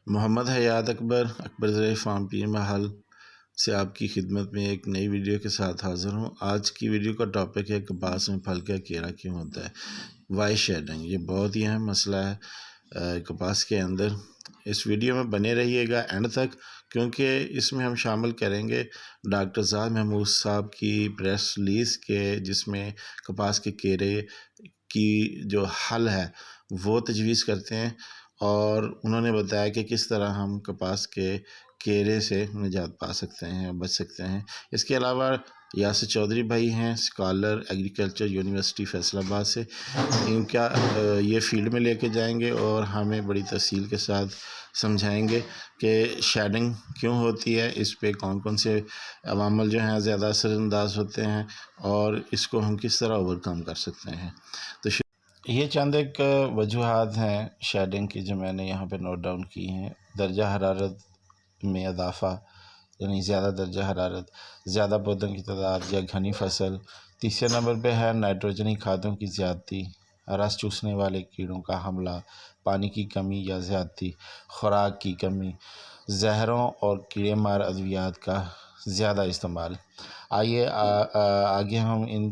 मोहम्मद हयात Akbar Akbar farm पीर महल से आपकी खिदमत में एक नई वीडियो के साथ हाज़िर हूँ। आज की वीडियो का टॉपिक है कपास में फल का घेरा क्यों होता है, वाई शेडिंग। ये बहुत ही अहम मसला है कपास के अंदर। इस वीडियो में बने रहिएगा एंड तक, क्योंकि इसमें हम शामिल करेंगे डॉक्टर ज़ाद महमूद साहब की प्रेस रिलीज़ के, जिसमें कपास के घेरे की जो हल है वो तजवीज़ करते हैं, और उन्होंने बताया कि किस तरह हम कपास के घेरे से निजात पा सकते हैं, बच सकते हैं। इसके अलावा यासिर चौधरी भाई हैं, स्कॉलर एग्रीकल्चर यूनिवर्सिटी फैसलाबाद से। इनका ये फील्ड में लेके जाएंगे और हमें बड़ी तफसील के साथ समझाएंगे कि शेडिंग क्यों होती है, इस पे कौन कौन से अवामल जो हैं ज़्यादा असरअंदाज होते हैं और इसको हम किस तरह ओवरकम कर सकते हैं। तो ये चंद एक वजूहात हैं शेडिंग की जो मैंने यहाँ पे नोट डाउन की हैं। दर्जा हरारत में इजाफ़ा, यानी ज़्यादा दर्जा हरारत, ज़्यादा पौधों की तादाद या घनी फसल। तीसरे नंबर पे है नाइट्रोजनी खादों की ज़्यादती, रस चूसने वाले कीड़ों का हमला, पानी की कमी या ज़्यादती, खुराक की कमी, जहरों और कीड़े मार अद्वियात का ज़्यादा इस्तेमाल। आइए आगे हम इन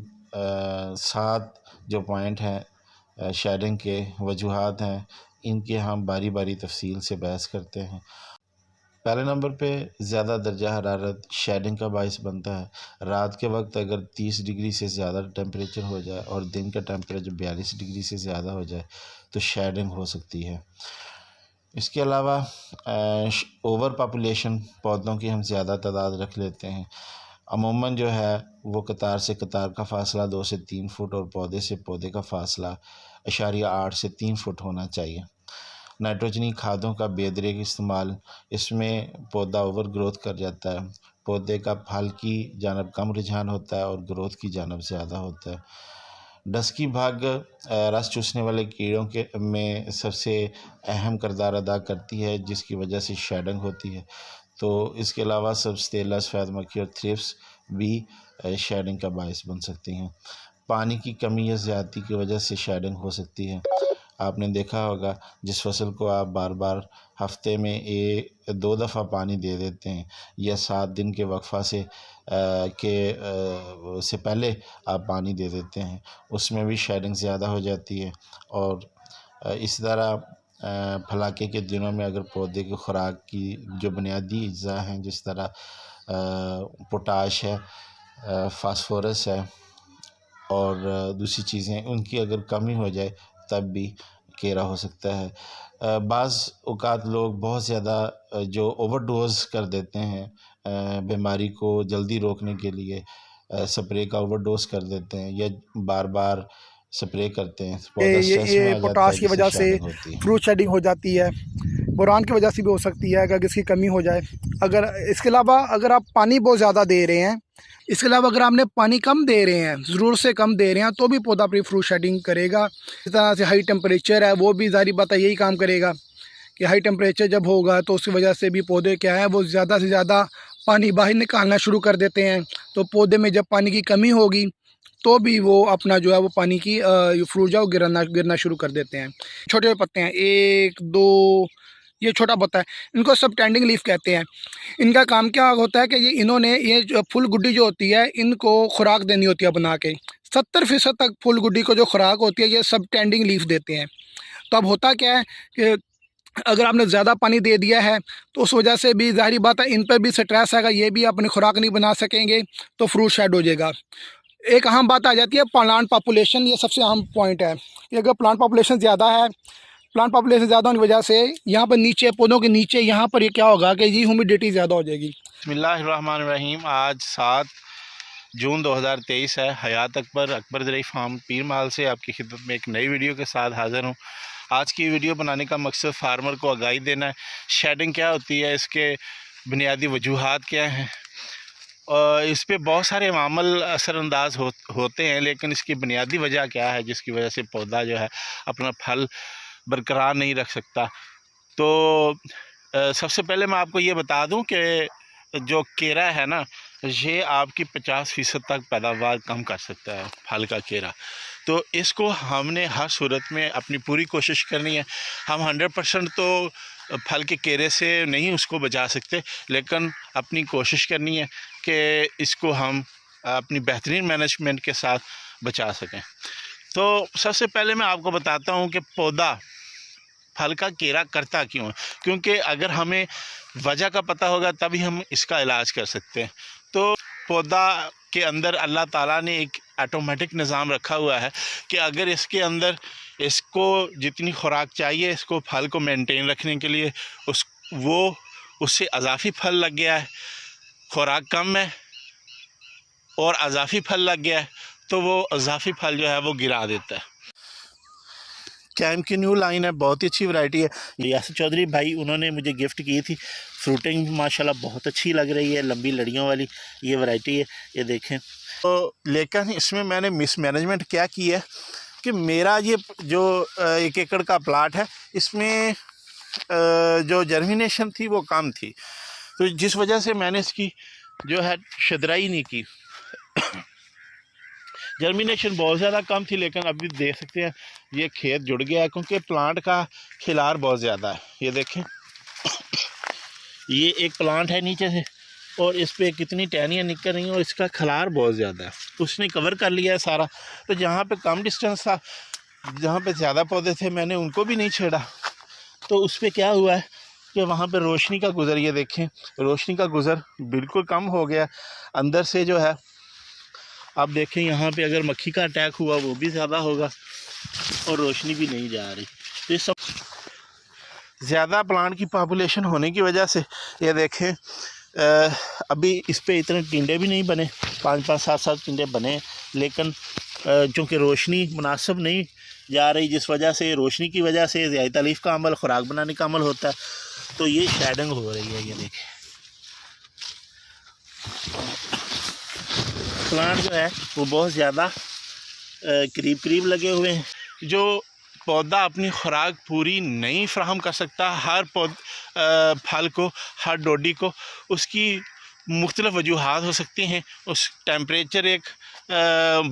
7 जो पॉइंट हैं शेडिंग के वजूहात हैं, इनके हम बारी बारी तफसील से बहस करते हैं। पहले नंबर पे ज़्यादा दर्जा हरारत शेडिंग का बायस बनता है। रात के वक्त अगर 30 डिग्री से ज़्यादा टेम्परेचर हो जाए और दिन का टेम्परेचर 42 डिग्री से ज़्यादा हो जाए तो शेडिंग हो सकती है। इसके अलावा ओवर पॉपुलेशन, पौधों की हम ज़्यादा तादाद रख लेते हैं। अमूमन जो है वो कतार से कतार का फ़ासला 2 से 3 फुट और पौधे से पौधे का फ़ासला 0.8 से 3 फुट होना चाहिए। नाइट्रोजनी खादों का बेदरेग इस्तेमाल, इसमें पौधा ओवर ग्रोथ कर जाता है। पौधे का फल की जानब कम रुझान होता है और ग्रोथ की जानब ज़्यादा होता है। डस्की भाग रस चूसने वाले कीड़ों के में सबसे अहम किरदार अदा करती है, जिसकी वजह से शेडिंग होती है। तो इसके अलावा सबस्टेला, सफ़ेद मक्खी और थ्रिप्स भी शेडिंग का बायस बन सकती हैं। पानी की कमी या ज़्यादती की वजह से शेडिंग हो सकती है। आपने देखा होगा जिस फसल को आप बार बार हफ्ते में 2 दफ़ा पानी दे देते हैं या 7 दिन के वक्फा से से पहले आप पानी दे देते हैं, उसमें भी शेडिंग ज़्यादा हो जाती है। और इस तरह फलाके के दिनों में अगर पौधे की खुराक की जो बुनियादी अज्जा हैं, जिस तरह पोटाश है, फास्फोरस है और दूसरी चीज़ें, उनकी अगर कमी हो जाए तब भी घेरा हो सकता है। बाज़ औक़ात लोग बहुत ज़्यादा जो ओवरडोज़ कर देते हैं बीमारी को जल्दी रोकने के लिए, स्प्रे का ओवरडोज़ कर देते हैं या बार बार स्प्रे करते हैं, पौधा स्ट्रेस में ये आ जाता है, पोटाश की जिससे वजह से शेडिंग होती है। फ्रूट शेडिंग हो जाती है। बोरान की वजह से भी हो सकती है अगर इसकी कमी हो जाए। अगर इसके अलावा अगर आप पानी बहुत ज़्यादा दे रहे हैं, इसके अलावा अगर आपने पानी कम दे रहे हैं, ज़रूरत से कम दे रहे हैं, तो भी पौधा अपनी फ्रूट शेडिंग करेगा। इस तरह से हाई टेम्परेचर है वो भी ज़ाहिर बात है यही काम करेगा कि हाई टेम्परेचर जब होगा तो उसकी वजह से भी पौधे क्या है वो ज़्यादा से ज़्यादा पानी बाहर निकालना शुरू कर देते हैं। तो पौधे में जब पानी की कमी होगी तो भी वो अपना जो है वो पानी की फ्रूट जो गिरना शुरू कर देते हैं। छोटे छोटे पत्ते हैं, 1 2, ये छोटा पत्ता है, इनको सब स्टैंडिंग लीफ कहते हैं। इनका काम क्या होता है कि ये जो फुल गुड्डी जो होती है इनको खुराक देनी होती है बना के। 70% तक फुल गुड्डी को जो खुराक होती है ये सब स्टैंडिंग लीफ देते हैं। तो अब होता क्या है कि अगर आपने ज़्यादा पानी दे दिया है तो उस वजह से भी ज़ाहिर बात है इन पर भी स्ट्रेस आएगा, ये भी अपनी खुराक नहीं बना सकेंगे तो फ्रूट शेड हो जाएगा। एक अहम बात आ जाती है प्लांट पॉपुलेशन, ये सबसे अहम पॉइंट है कि अगर प्लांट पॉपुलेशन ज़्यादा है, प्लांट पॉपुलेशन ज़्यादा होने की वजह से यहाँ पर नीचे पौधों के नीचे यहाँ पर ये क्या होगा कि ये ह्यूमिडिटी ज़्यादा हो जाएगी। बिस्मिल्लाहिर्रहमानिर्रहीम। आज 7 जून 2023 है। हयात अकबर अकबर फार्म पीर महल से आपकी खिदमत में एक नई वीडियो के साथ हाज़िर हूँ। आज की वीडियो बनाने का मकसद फार्मर को आगाही देना है, शेडिंग क्या होती है, इसके बुनियादी वजूहात क्या हैं। और इस पे बहुत सारे अवामल असरअंदाज होते हैं, लेकिन इसकी बुनियादी वजह क्या है जिसकी वजह से पौधा जो है अपना फल बरकरार नहीं रख सकता। तो सबसे पहले मैं आपको ये बता दूं कि जो केरा है ना, ये आपकी 50% तक पैदावार कम कर सकता है, फल का केरा। तो इसको हमने हर सूरत में अपनी पूरी कोशिश करनी है। हम 100% तो फल के केरे से नहीं उसको बचा सकते, लेकिन अपनी कोशिश करनी है कि इसको हम अपनी बेहतरीन मैनेजमेंट के साथ बचा सकें। तो सबसे पहले मैं आपको बताता हूँ कि पौधा फल का केरा करता क्यों है, क्योंकि अगर हमें वजह का पता होगा तभी हम इसका इलाज कर सकते हैं। तो पौधा के अंदर अल्लाह ताला ने एक ऑटोमेटिक निज़ाम रखा हुआ है कि अगर इसके अंदर इसको जितनी खुराक चाहिए इसको फल को मेंटेन रखने के लिए उससे अज़ाफ़ी फल लग गया है, खुराक कम है और अज़ाफ़ी फल लग गया है, तो वो अज़ाफ़ी फल जो है वो गिरा देता है। कैम की न्यू लाइन है, बहुत ही अच्छी वैरायटी है। यासिर चौधरी भाई उन्होंने मुझे गिफ्ट की थी। फ्रूटिंग माशाल्लाह बहुत अच्छी लग रही है, लंबी लड़ियों वाली ये वैरायटी है, ये देखें। तो लेकिन इसमें मैंने मिसमैनेजमेंट क्या की है कि मेरा ये जो 1 एकड़ का प्लाट है इसमें जो जर्मिनेशन थी वो कम थी, तो जिस वजह से मैंने इसकी जो है शदराई नहीं की। जर्मिनेशन बहुत ज़्यादा कम थी, लेकिन अभी देख सकते हैं ये खेत जुड़ गया है क्योंकि प्लांट का खिलार बहुत ज़्यादा है। ये देखें, ये एक प्लांट है नीचे से और इस पे कितनी टहनियाँ निकल रही हैं और इसका खिलार बहुत ज़्यादा है। उसने कवर कर लिया है सारा। तो जहाँ पे कम डिस्टेंस था, जहाँ पे ज़्यादा पौधे थे, मैंने उनको भी नहीं छेड़ा। तो उस पर क्या हुआ है कि वहाँ पे रोशनी का गुज़र, ये देखें रोशनी का गुज़र बिल्कुल कम हो गया अंदर से जो है। आप देखें यहाँ पे अगर मक्खी का अटैक हुआ वो भी ज़्यादा होगा और रोशनी भी नहीं जा रही। तो ये सब ज़्यादा प्लांट की पॉपुलेशन होने की वजह से ये देखें अभी इस पे इतने टिंडे भी नहीं बने, 5-5, 7-7 टिंडे बने, लेकिन चूँकि रोशनी मुनासिब नहीं जा रही, जिस वजह से रोशनी की वजह से ज़ियाई तालीफ का अमल, खुराक बनाने का अमल होता है, तो ये शेडिंग हो रही है। ये देखें प्लांट जो है वो बहुत ज़्यादा करीब लगे हुए हैं। जो पौधा अपनी खुराक पूरी नहीं फ्राहम कर सकता हर फल को, हर डोडी को, उसकी मुख्तलिफ वजूहात हो सकती हैं। उस टेम्परेचर एक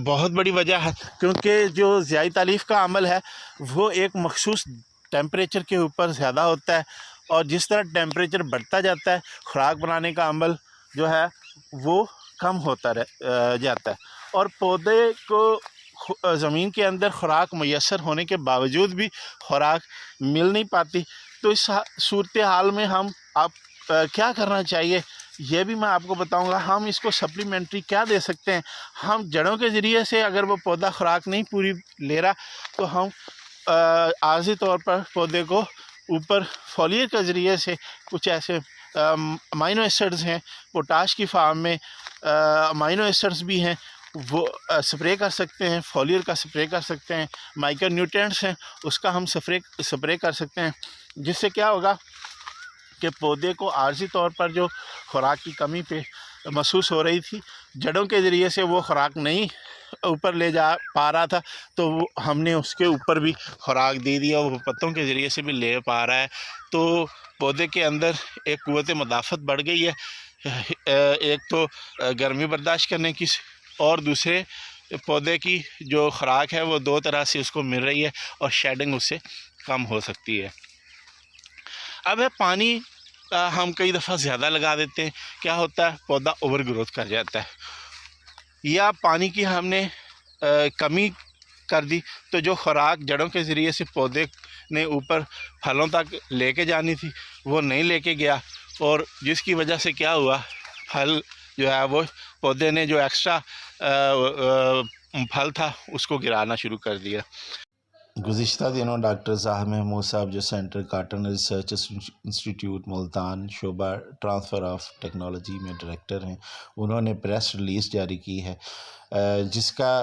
बहुत बड़ी वजह है, क्योंकि जो ज़ियाई तालीफ का अमल है वो एक मखसूस टेम्परेचर के ऊपर ज़्यादा होता है, और जिस तरह टेम्परेचर बढ़ता जाता है खुराक बनाने का अमल जो है वो कम होता जाता है, और पौधे को ज़मीन के अंदर खुराक मैसर होने के बावजूद भी खुराक मिल नहीं पाती। तो इस सूरत हाल में हम क्या करना चाहिए ये भी मैं आपको बताऊंगा। हम इसको सप्लीमेंट्री क्या दे सकते हैं। हम जड़ों के ज़रिए से, अगर वो पौधा खुराक नहीं पूरी ले रहा, तो हम आर्जी तौर पर पौधे को ऊपर फॉलियर के ज़रिए से कुछ ऐसे अमाइनो एसिड्स हैं, पोटाश की फार्म में अमाइनो एसिड्स भी हैं, वो स्प्रे कर सकते हैं। फॉलियर का स्प्रे कर सकते हैं, माइक्रो न्यूट्रिएंट्स हैं उसका हम स्प्रे कर सकते हैं, जिससे क्या होगा कि पौधे को आर्जी तौर पर जो खुराक की कमी पे महसूस हो रही थी, जड़ों के ज़रिए से वो खुराक नहीं ऊपर ले जा पा रहा था, तो हमने उसके ऊपर भी खुराक दे दिया, वो पत्तों के ज़रिए से भी ले पा रहा है। तो पौधे के अंदर एक क़ुव्वत मुदाफ़त बढ़ गई है, एक तो गर्मी बर्दाश्त करने की, और दूसरे पौधे की जो खुराक है वो 2 तरह से उसको मिल रही है, और शेडिंग उससे कम हो सकती है। अब है पानी हम कई दफ़ा ज़्यादा लगा देते हैं, क्या होता है पौधा ओवर ग्रोथ कर जाता है, या पानी की हमने कमी कर दी, तो जो खुराक जड़ों के ज़रिए से पौधे ने ऊपर फलों तक लेके जानी थी वो नहीं लेके गया, और जिसकी वजह से क्या हुआ, फल जो है वो पौधे ने जो एक्स्ट्रा फल था उसको गिराना शुरू कर दिया। गुज़िश्ता दिनों डॉक्टर ज़ाहिर महमूद साहब जो centre cotton research institute Multan शोबा ट्रांसफ़र ऑफ टेक्नोलॉजी में डायरेक्टर हैं, उन्होंने प्रेस रिलीज़ जारी की है, जिसका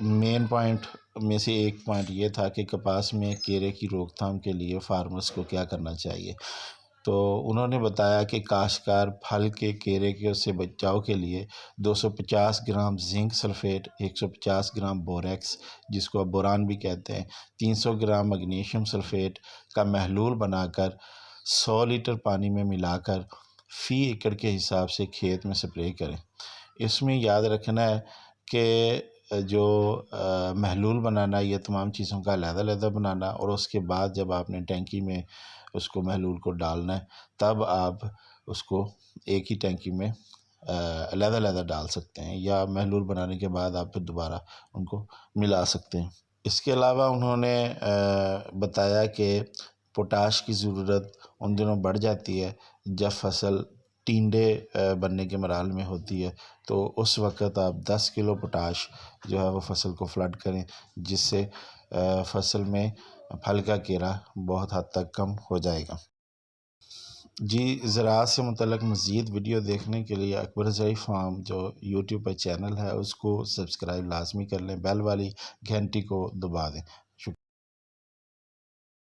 मेन पॉइंट में से एक पॉइंट ये था कि कपास में कीड़े की रोकथाम के लिए फार्मर्स को क्या करना चाहिए। तो उन्होंने बताया कि काश्तकार फल के कीड़े के से बचाव के लिए 250 ग्राम जिंक सल्फेट, 150 ग्राम बोरेक्स जिसको आप बोरान भी कहते हैं, 300 ग्राम मैग्नीशियम सल्फेट का महलूल बनाकर 100 लीटर पानी में मिलाकर फ़ी एकड़ के हिसाब से खेत में स्प्रे करें। इसमें याद रखना है कि जो महलूल बनाना, ये तमाम चीज़ों का अलग-अलग बनाना, और उसके बाद जब आपने टैंकी में उसको महलूल को डालना है तब आप उसको एक ही टैंकी में अलग-अलग डाल सकते हैं, या महलूल बनाने के बाद आप फिर दोबारा उनको मिला सकते हैं। इसके अलावा उन्होंने बताया कि पोटाश की ज़रूरत उन दिनों बढ़ जाती है जब फसल टिंडे बनने के मराहल में होती है, तो उस वक़्त आप 10 किलो पोटाश जो है वो फसल को फ्लड करें, जिससे फसल में फल का घेरा बहुत हद तक कम हो जाएगा। जी, ज़राअत से मुतल्लक़ मज़ीद वीडियो देखने के लिए अकबर ज़रई फार्म जो यूट्यूब पर चैनल है उसको सब्सक्राइब लाज़मी कर लें, बेल वाली घंटी को दबा दें